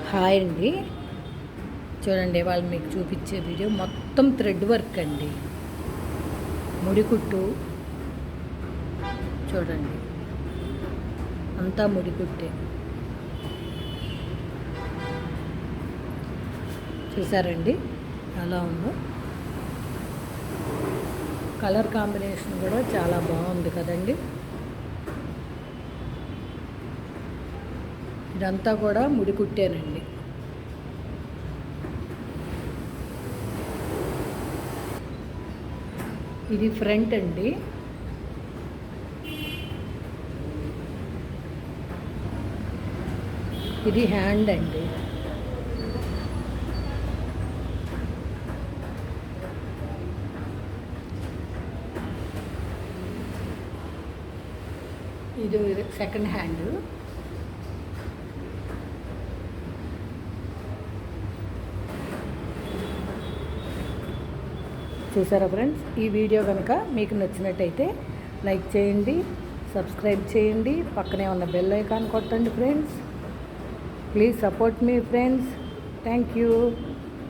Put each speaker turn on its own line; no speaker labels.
Hi అండి. చూడండి, వాళ్ళు మీకు చూపించే వీడియో మొత్తం థ్రెడ్ వర్క్ అండి. ముడికుట్టు చూడండి, అంతా ముడికుట్టే. చూసారండి ఎలా ఉందో. కలర్ కాంబినేషన్ కూడా చాలా బాగుంది కదండి. ఇదంతా కూడా ముడికుట్టేనండి. ఇది ఫ్రంట్ అండి. ఇది హ్యాండ్ అండి. ఇది సెకండ్ హ్యాండ్. చూసారా ఫ్రెండ్స్? ఈ వీడియో కనుక మీకు నచ్చినట్టయితే లైక్ చేయండి, సబ్స్క్రైబ్ చేయండి, పక్కనే ఉన్న బెల్ ఐకాన్ కొట్టండి friends. Please support me friends. Thank you.